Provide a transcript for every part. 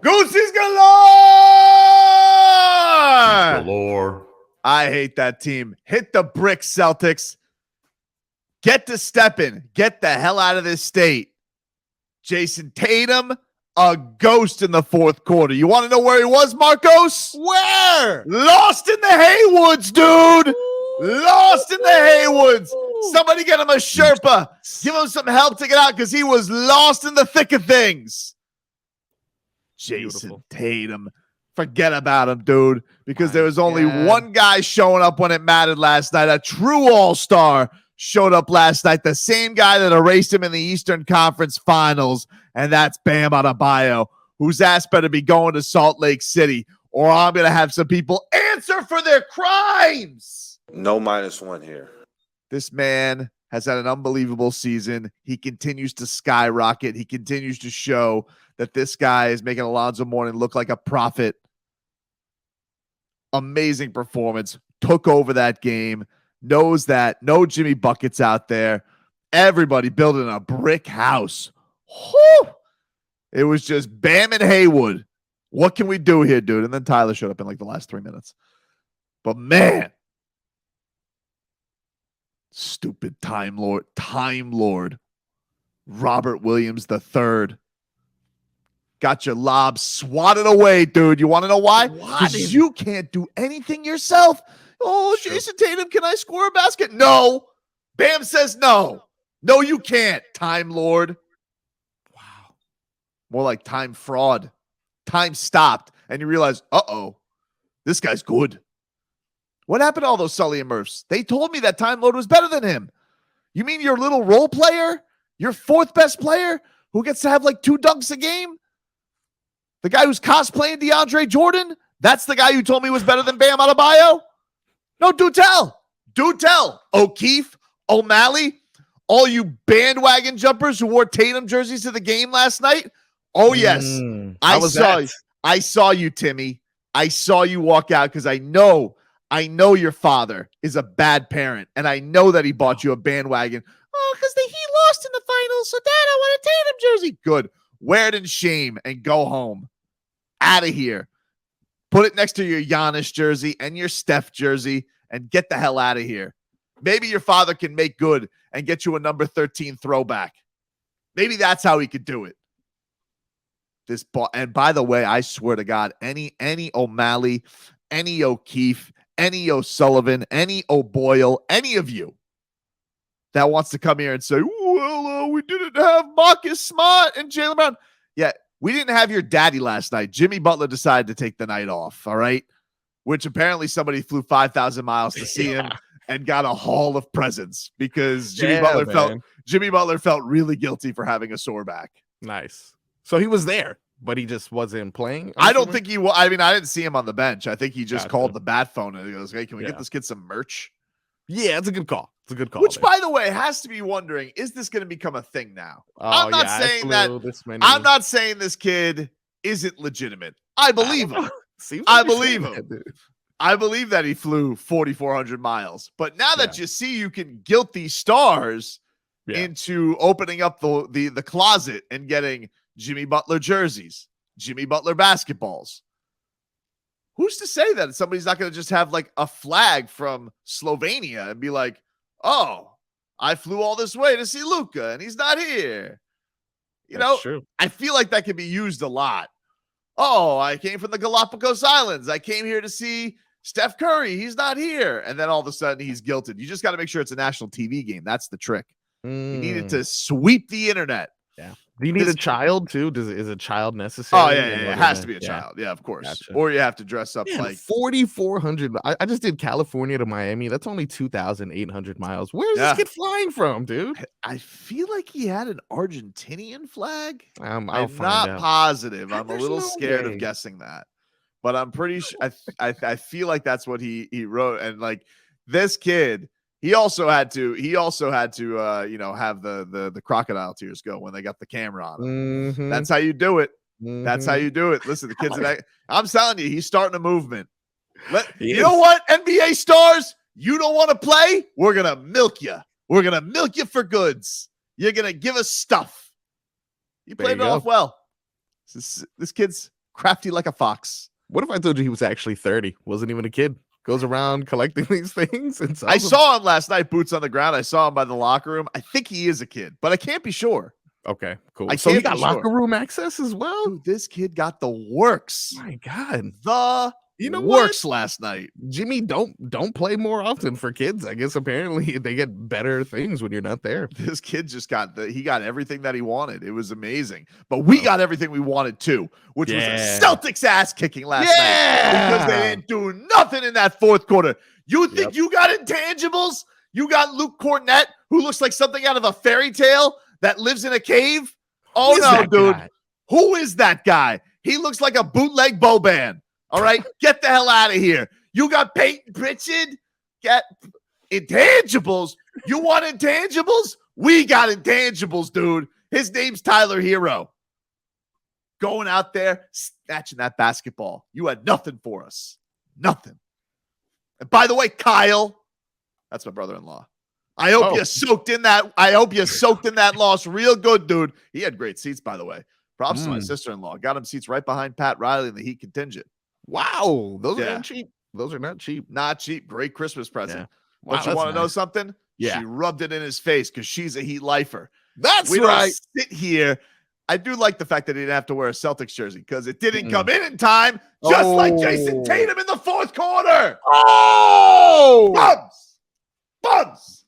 Goosey's galore! Galore. I hate that team. Hit the brick, Celtics. Get to stepping. Get the hell out of this state. Jason Tatum, a ghost in the fourth quarter. You want to know where he was, Marcos? Where? Lost in the Haywoods, dude. Lost in the Haywoods. Somebody get him a Sherpa. Give him some help to get out because he was lost in the thick of things. Jason Tatum. Forget about him, dude, because there was only one guy showing up when it mattered last night. A true all-star showed up last night, the same guy that erased him in the Eastern Conference Finals, and that's Bam Adebayo, whose ass better be going to Salt Lake City, or I'm going to have some people answer for their crimes. No -1 here. This man has had an unbelievable season. He continues to skyrocket. He continues to show that this guy is making Alonzo Mourning look like a prophet. Amazing performance. Took over that game. Knows that no Jimmy Buckets out there. Everybody building a brick house. Whew. It was just Bam and Haywood. What can we do here, dude? And then Tyler showed up in like the last 3 minutes. But man, stupid Time Lord, Robert Williams III. Got your lob swatted away, dude. You want to know why? Because you can't do anything yourself. Oh, Jason Tatum, can I score a basket? No. Bam says no. No, you can't, Time Lord. Wow. More like time fraud. Time stopped, and you realize, uh-oh, this guy's good. What happened to all those Sully and Murphs? They told me that Time Lord was better than him. You mean your little role player? Your fourth best player who gets to have like 2 dunks a game? The guy who's cosplaying DeAndre Jordan? That's the guy you told me was better than Bam Adebayo? No, do tell. Do tell. O'Keefe, O'Malley, all you bandwagon jumpers who wore Tatum jerseys to the game last night. Oh, yes. I saw you, Timmy. I saw you walk out because I know your father is a bad parent, and I know that he bought you a bandwagon. Oh, because he lost in the finals, so Dad, I want a Tatum jersey. Good. Wear it in shame and go home. Out of here. Put it next to your Giannis jersey and your Steph jersey and get the hell out of here. Maybe your father can make good and get you a number 13 throwback. Maybe that's how he could do it. And by the way, I swear to God, any O'Malley, any O'Keefe, any O'Sullivan, any O'Boyle, any of you that wants to come here and say, well, we didn't have Marcus Smart and Jaylen Brown. Yeah, we didn't have your daddy last night. Jimmy Butler decided to take the night off, all right? Which apparently somebody flew 5,000 miles to see him and got a haul of presents because Jimmy Butler felt really guilty for having a sore back. Nice. So he was there, but he just wasn't playing? I don't think he was. I mean, I didn't see him on the bench. I think he just called the bat phone and he goes, hey, can we get this kid some merch? Yeah, it's a good call. It's a good call. Which, by the way, has to be wondering, is this going to become a thing now? I'm not saying that. I'm not saying this kid isn't legitimate. I believe him. I believe him. I believe that he flew 4,400 miles. But now that you see you can guilt these stars into opening up the closet and getting Jimmy Butler jerseys, Jimmy Butler basketballs. Who's to say that somebody's not going to just have like a flag from Slovenia and be like, oh, I flew all this way to see Luka and he's not here. That's true. I feel like that could be used a lot. Oh, I came from the Galapagos Islands. I came here to see Steph Curry. He's not here. And then all of a sudden he's guilted. You just got to make sure it's a national TV game. That's the trick. You needed to sweep the internet. Yeah. Do you need a child too? Is a child necessary? Oh, yeah. It has to be a child. Yeah, of course. Gotcha. Or you have to dress up like 4,400. I just did California to Miami. That's only 2,800 miles. Where's this kid flying from, dude? I feel like he had an Argentinian flag. I'm not positive. I'm a little scared of guessing that, but I'm pretty sure. I feel like that's what he wrote. And like this kid, he also had to have the crocodile tears go when they got the camera on him. Mm-hmm. That's how you do it. Mm-hmm. That's how you do it. Listen, the kids, I'm telling you, he's starting a movement. You know what, NBA stars, you don't want to play? We're going to milk you. We're going to milk you for goods. You're going to give us stuff. He played it off well. This kid's crafty like a fox. What if I told you he was actually 30? Wasn't even a kid. Goes around collecting these things and I saw him last night, boots on the ground. I saw him by the locker room. I think he is a kid, but I can't be sure. Okay, cool. I So he can't got be locker sure. room access as well? Dude, this kid got the works. My God. The know works last night. Jimmy, don't play more often for kids. I guess apparently they get better things when you're not there. This kid just got he got everything that he wanted. It was amazing. But we got everything we wanted too, which was a Celtics ass kicking last night because they didn't do nothing in that fourth quarter. You think you got intangibles? You got Luke Cornett, who looks like something out of a fairy tale that lives in a cave? Oh no, dude. Guy? Who is that guy? He looks like a bootleg Boban. All right, get the hell out of here. You got Peyton Pritchard. Get intangibles. You want intangibles? We got intangibles, dude. His name's Tyler Hero. Going out there, snatching that basketball. You had nothing for us. Nothing. And by the way, Kyle, that's my brother-in-law. I hope you soaked in that. I hope you soaked in that loss real good, dude. He had great seats, by the way. Props to my sister-in-law. Got him seats right behind Pat Riley in the Heat contingent. Wow, those are not cheap. Those are not cheap. Not cheap. Great Christmas present. Yeah. Wow, Don't you want to know something? Yeah. She rubbed it in his face because she's a Heat lifer. That's we right. Don't sit here. I do like the fact that he didn't have to wear a Celtics jersey because it didn't come in time, just like Jason Tatum in the fourth quarter. Oh, Bums.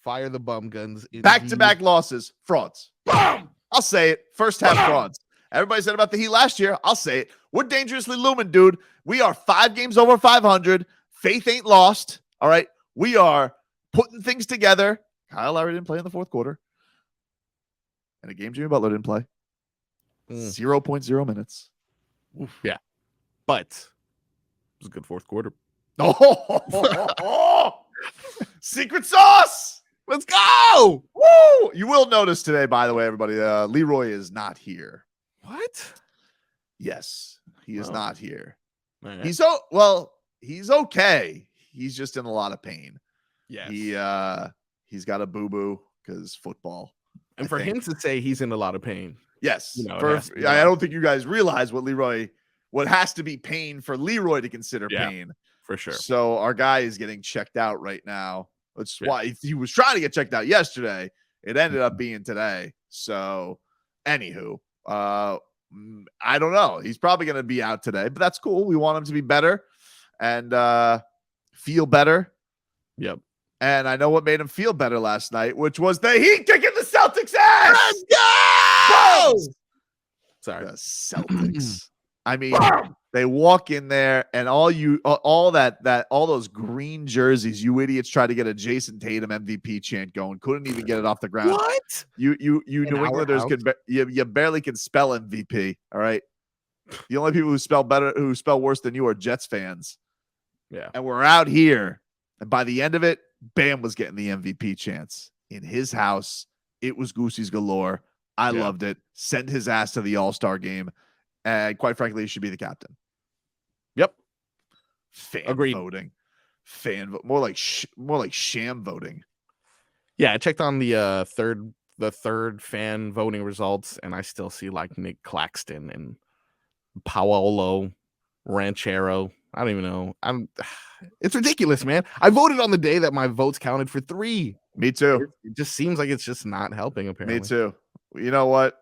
Fire the bum guns. Back-to-back losses. Frauds. Bum. I'll say it. First half frauds. Everybody said about the Heat last year. I'll say it. We're dangerously looming, dude. We are 5 games over 500. Faith ain't lost. All right. We are putting things together. Kyle Lowry didn't play in the fourth quarter. And a game Jimmy Butler didn't play. 0.0 minutes. Oof. Yeah. But it was a good fourth quarter. Secret sauce. Let's go. Woo! You will notice today, by the way, everybody, Leroy is not here. What? Yes, he is not here. Right. He's okay. He's just in a lot of pain. Yes. He's got a boo-boo because football. And for him to say he's in a lot of pain. Yes. I don't think you guys realize what has to be pain for Leroy to consider pain. For sure. So our guy is getting checked out right now. That's why he was trying to get checked out yesterday. It ended up being today. So anywho, I don't know. He's probably going to be out today, but that's cool. We want him to be better and feel better. Yep. And I know what made him feel better last night, which was the Heat kicking the Celtics ass. Let's go! Sorry. The Celtics. I mean, they walk in there and all those green jerseys, you idiots try to get a Jason Tatum MVP chant going. Couldn't even get it off the ground. What? You New Englanders you barely can spell MVP. All right. The only people who spell worse than you are Jets fans. Yeah. And we're out here. And by the end of it, Bam was getting the MVP chance in his house. It was Goosey's galore. I loved it. Send his ass to the All-Star game. And quite frankly, he should be the captain. Yep. Agreed. Voting. More like sham voting. Yeah, I checked on the third fan voting results, and I still see like Nick Claxton and Paolo Ranchero. I don't even know. It's ridiculous, man. I voted on the day that my votes counted for 3. Me too. It just seems like it's just not helping, apparently. Me too. You know what?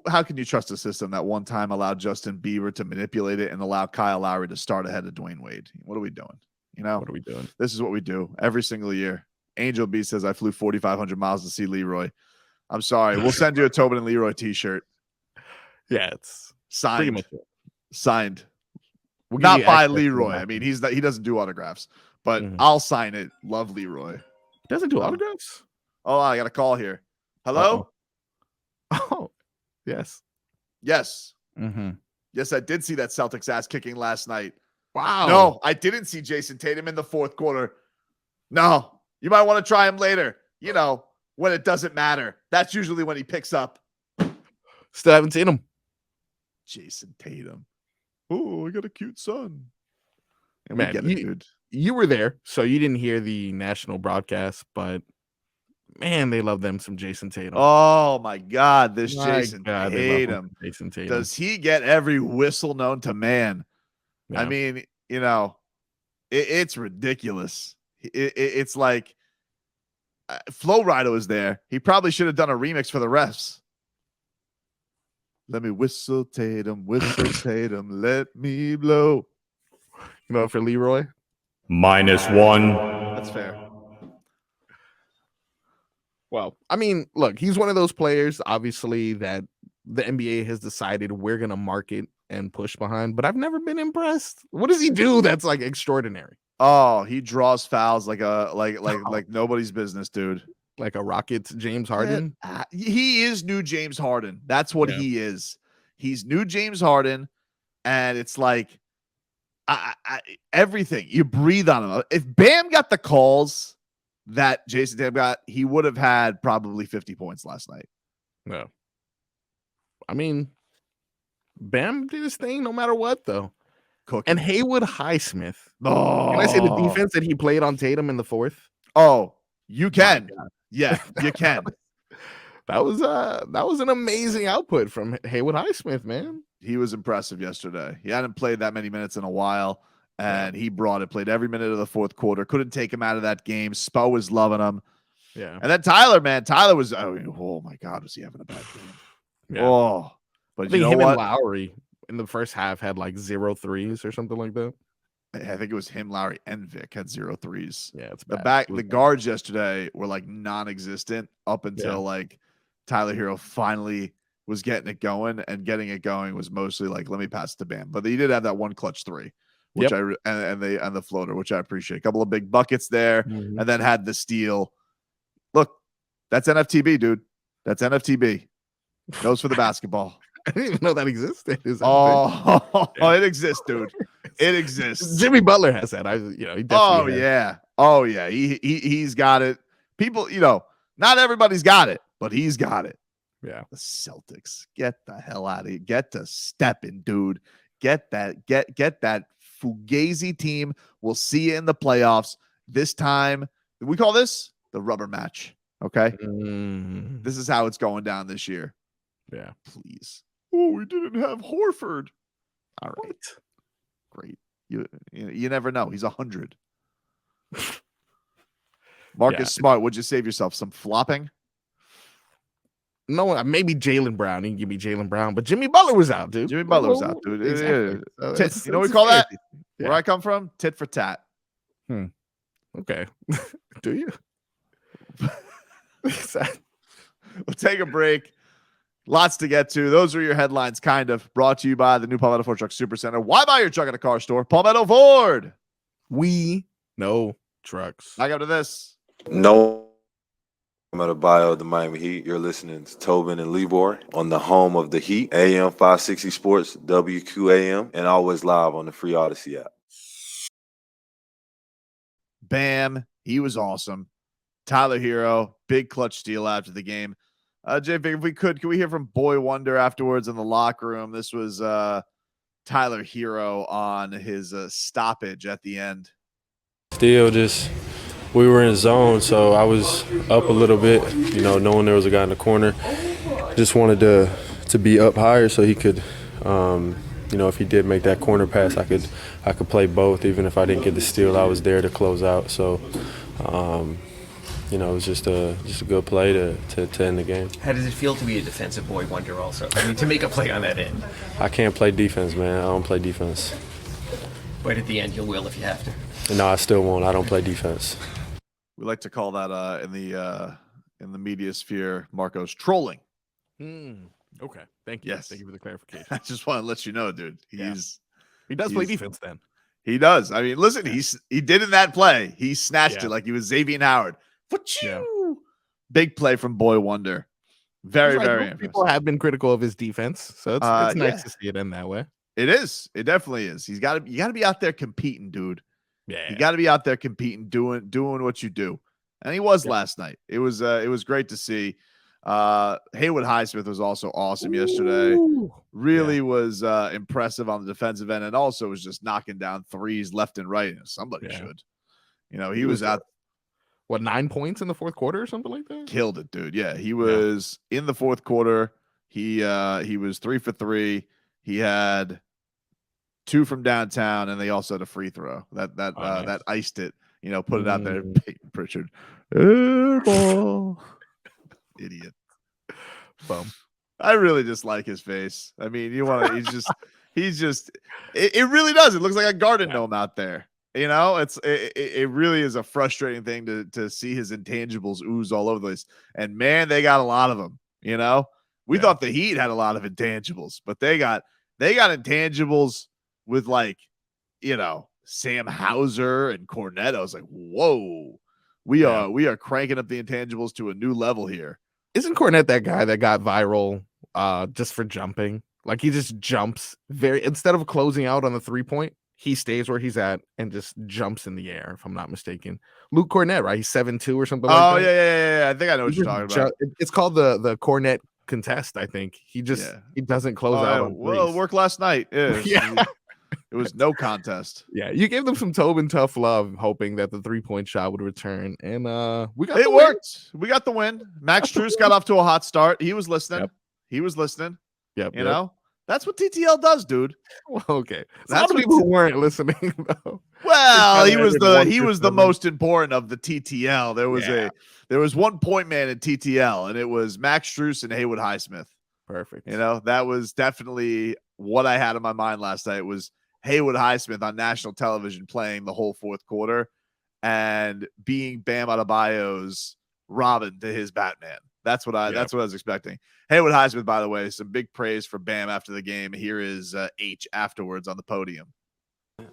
How can you trust a system that one time allowed Justin Bieber to manipulate it and allow Kyle Lowry to start ahead of Dwayne Wade? What are we doing? What are we doing? This is what we do every single year. Angel B says, I flew 4,500 miles to see Leroy. I'm sorry. We'll send you a Tobin and Leroy t-shirt. Yeah, it's signed. Pretty much it. Signed. We'll not by Leroy. I mean, he doesn't do autographs, but I'll sign it. Love Leroy. Doesn't do autographs? Oh, I got a call here. Hello? Oh, yes. Yes. Mm-hmm. Yes, I did see that Celtics ass kicking last night. Wow. No, I didn't see Jason Tatum in the fourth quarter. No, you might want to try him later. You know, when it doesn't matter. That's usually when he picks up. Still haven't seen him. Jason Tatum. Oh, I got a cute son. And man, we get it, dude. You were there, so you didn't hear the national broadcast, but Man, they love them some Jason Tatum. Oh my God, this My Jason God, they love Tatum. Jason Tatum. Does he get every whistle known to man? Yeah. I mean, it's ridiculous. It's like Flo Rida was there. He probably should have done a remix for the refs. Let me whistle Tatum, let me blow. For Leroy? -1. That's fair. Well, I mean, look, he's one of those players, obviously, that the NBA has decided we're going to market and push behind, but I've never been impressed. What does he do that's like extraordinary? Oh, he draws fouls like nobody's business, dude. Like a Rockets James Harden? He is new James Harden. That's what he is. He's new James Harden, and it's like everything. You breathe on him. If Bam got the calls that Jason Tatum got, he would have had probably 50 points last night. No. I mean, Bam did his thing no matter what, though. Cooking. And Haywood Highsmith. Oh. Can I say the defense that he played on Tatum in the fourth? Oh, you can. Yeah, you can. That was an amazing output from Haywood Highsmith, man. He was impressive yesterday. He hadn't played that many minutes in a while, and he brought it. Played every minute of the fourth quarter. Couldn't take him out of that game. Spo was loving him. Yeah. And then Tyler, man. Tyler was, oh my God, was he having a bad game? Yeah. Oh. But I think you know him what? and Lowry in the first half had like 0 threes or something like that. I think it was him, Lowry, and Vic had 0 threes. Yeah, it's bad. The guards yesterday were like non-existent up until like Tyler Hero finally was getting it going, and getting it going was mostly like, let me pass it to Bam. But he did have that one clutch three, which and the floater, which I appreciate. A couple of big buckets there, and then had the steal. Look, that's NFTB, dude. That's NFTB. Knows for the basketball. I didn't even know that existed. It exists, dude. It exists. Jimmy Butler has that. He definitely has. Oh yeah. He's got it. People, not everybody's got it, but he's got it. Yeah. The Celtics, get the hell out of here. Get to stepping, dude. Get that Fugazi team. We'll see you in the playoffs. This time, we call this the rubber match. Okay. This is how it's going down this year. Yeah. Please. Oh, we didn't have Horford. All right. Great. You never know. He's 100. Marcus Smart, would you save yourself some flopping? No, maybe Jaylen Brown. You can give me Jaylen Brown, but Jimmy Butler was out, dude. Jimmy Butler was out, dude. Exactly. You know what we call that? Where I come from? Tit for tat. Okay. Do you? We'll take a break. Lots to get to. Those are your headlines, kind of. Brought to you by the new Palmetto Ford Truck Super Center. Why buy your truck at a car store? Palmetto Ford. We know trucks. Back up to this. No. I'm Adebayo of the Miami Heat. You're listening to Tobin and Leroy on the home of the Heat, AM 560 Sports, WQAM, and always live on the free Odyssey app. Bam. He was awesome. Tyler Hero, big clutch steal after the game. Jay, if we could we hear from Boy Wonder afterwards in the locker room? This was Tyler Hero on his stoppage at the end. Still we were in zone, so I was up a little bit, knowing there was a guy in the corner. Just wanted to be up higher so he could, if he did make that corner pass, I could play both. Even if I didn't get the steal, I was there to close out. So, it was just a good play to end the game. How does it feel to be a defensive boy wonder also? I mean, to make a play on that end. I can't play defense, man. I don't play defense. But at the end, you will if you have to. No, I still won't. I don't play defense. We like to call that in the media sphere, Marcos, trolling. Okay. Thank you. Yes. Thank you for the clarification. I just want to let you know, dude. He does play defense then. He does. I mean, listen, he did in that play. He snatched it like he was Xavier Howard. Big play from Boy Wonder. Very, very impressive. People have been critical of his defense, so it's nice to see it in that way. It is. It definitely is. You got to be out there competing, dude. Yeah. You got to be out there competing, doing what you do. And he was last night. It was great to see. Haywood Highsmith was also awesome yesterday. Really was impressive on the defensive end, and also was just knocking down threes left and right. Somebody should. He was out. what, 9 points in the fourth quarter or something like that? Killed it, dude. Yeah, he was in the fourth quarter. He was 3 for 3. He had 2 from downtown, and they also had a free throw that Nice. iced it. Put it out there. Mm. Peyton Pritchard, airball, idiot. Bum. I really just like his face. I mean, he's just. It really does. It looks like a garden gnome out there. It really is a frustrating thing to see his intangibles ooze all over the place. And man, they got a lot of them. We thought the Heat had a lot of intangibles, but they got intangibles with Sam Hauser and Cornette. I was like, whoa, we are cranking up the intangibles to a new level here. Isn't Cornette that guy that got viral just for jumping? Like he just jumps instead of closing out on the 3-point, he stays where he's at and just jumps in the air, if I'm not mistaken. Luke Cornette, right? He's 7'2" or something like that. Oh, yeah. I think I know what you're talking about. It's called the Cornette contest, I think. He doesn't close out on well, it worked last night. Yeah. It was no contest. Yeah, you gave them some Tobin tough love, hoping that the 3-point shot would return, and we got it worked. We got the win. Max Strus got off to a hot start. He was listening. Yep. He was listening. Yep. You know, that's what TTL does, dude. Well, okay. That's what people who weren't listening though. Well, he was the most important of the TTL. There was one point man in TTL, and it was Max Strus and Haywood Highsmith. Perfect. That was definitely what I had in my mind last night was Haywood Highsmith on national television playing the whole fourth quarter and being Bam Adebayo's Robin to his Batman. That's what I was expecting. Haywood Highsmith, by the way, some big praise for Bam after the game. Here is H afterwards on the podium.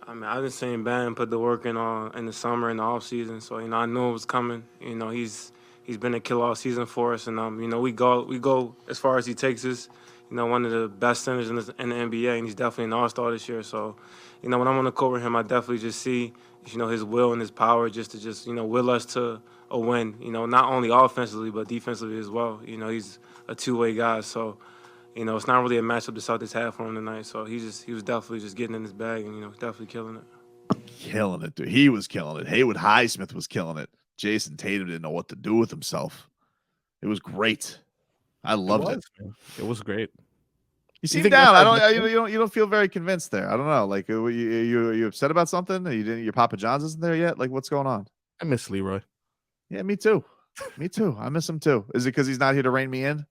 I mean, I've been seeing Bam put the work in the summer and the off season, so I knew it was coming. He's been a killer all season for us, and we go as far as he takes us. One of the best centers in the NBA, and he's definitely an all-star this year. So, when I'm on the court with him, I definitely just see, his will and his power just to will us to a win. Not only offensively but defensively as well. He's a two-way guy, so it's not really a matchup the Celtics had for him tonight. So he was definitely just getting in his bag and definitely killing it. Killing it, dude. He was killing it. Haywood Highsmith was killing it. Jason Tatum didn't know what to do with himself. It was great. I loved it. It was great. You seem down. You don't feel very convinced there. I don't know. Like, you upset about something? Your Papa John's isn't there yet? Like, what's going on? I miss Leroy. Yeah, me too. Me too. I miss him too. Is it because he's not here to rein me in?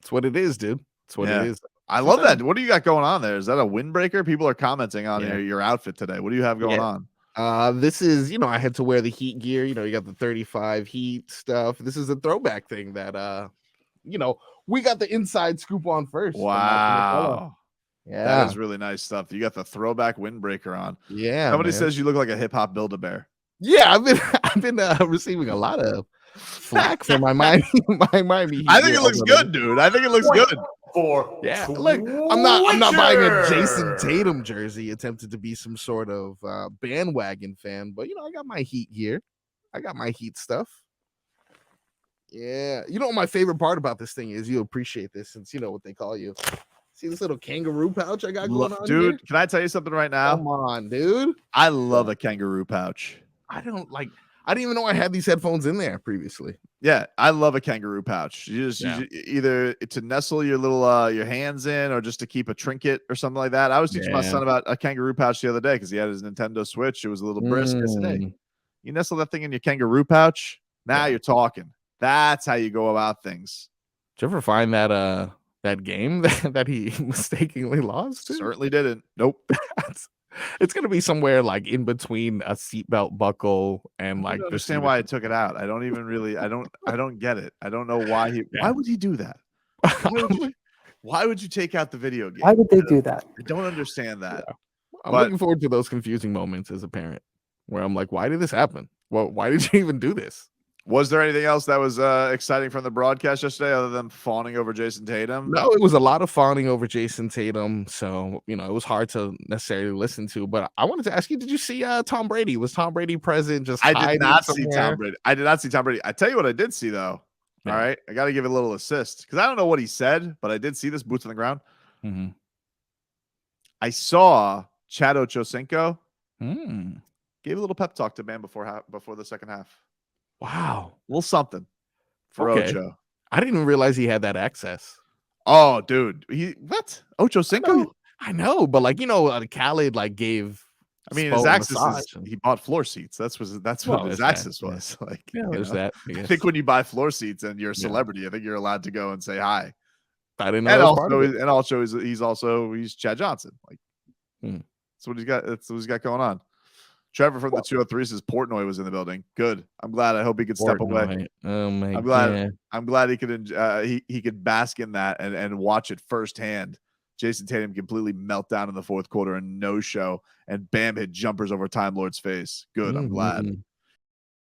That's what it is, dude. That's what it is. I love that. What do you got going on there? Is that a windbreaker? People are commenting on your outfit today. What do you have going on? This is, I had to wear the Heat gear. You got the 35 Heat stuff. This is a throwback thing that, we got the inside scoop on first. Wow. Yeah. That is really nice stuff. You got the throwback windbreaker on. Yeah. Somebody says you look like a hip hop Build-A-Bear. Yeah, I've been receiving a lot of flack for my Miami Heat. I think it looks good, dude. I think it looks good. Yeah, look, I'm not buying a Jason Tatum jersey, attempted to be some sort of bandwagon fan, but I got my Heat gear. I got my Heat stuff. Yeah, what my favorite part about this thing is? You appreciate this since you know what they call you. See this little kangaroo pouch I got going on, dude? Here? Can I tell you something right now? Come on, dude. I love a kangaroo pouch. I didn't even know I had these headphones in there previously. Yeah, I love a kangaroo pouch. You either to nestle your little your hands in or just to keep a trinket or something like that. I was teaching my son about a kangaroo pouch the other day because he had his Nintendo Switch. It was a little brisk. I said, hey, you nestle that thing in your kangaroo pouch. Now you're talking. That's how you go about things. Did you ever find that game that he mistakenly lost? Certainly didn't. Nope. It's gonna be somewhere like in between a seatbelt buckle and I don't understand why I took it out. I don't even really. I don't get it. I don't know why he. Yeah. Why would he do that? Why would you take out the video game? Why would they do that? I don't understand that. Yeah. I'm looking forward to those confusing moments as a parent, where I'm like, why did this happen? Well, why did you even do this? Was there anything else that was exciting from the broadcast yesterday other than fawning over Jason Tatum? No, it was a lot of fawning over Jason Tatum. So, it was hard to necessarily listen to. But I wanted to ask you, did you see Tom Brady? Was Tom Brady present? I did not see Tom Brady. I did not see Tom Brady. I tell you what I did see, though. Yeah. All right. I got to give it a little assist because I don't know what he said, but I did see this boots on the ground. Mm-hmm. I saw Chad Ochocinco gave a little pep talk to Bam before the second half. Wow. A little something for Okay. Ocho. I didn't even realize he had that access. Oh, dude. What? Ocho I Cinco? know, I know, but like, Khaled like gave I mean, his Spo a access massage. is he bought floor seats. That's what his There's that, access yeah. was. Like, Yeah, there's that. I I guess. think when you buy floor seats and you're a Yeah. celebrity, I think you're allowed to go and say hi. I didn't know that was part of it. And also he's Chad Johnson. Like Hmm. that's what he's got. That's what he's got going on. Trevor from the 203 says Portnoy was in the building. Good. I'm glad. I hope he could step away. Portnoy. Oh my I'm glad. God. I'm glad he could. He could bask in that and watch it firsthand. Jason Tatum completely melt down in the fourth quarter and no show, and Bam hit jumpers over Time Lord's face. Good. I'm glad. Mhm.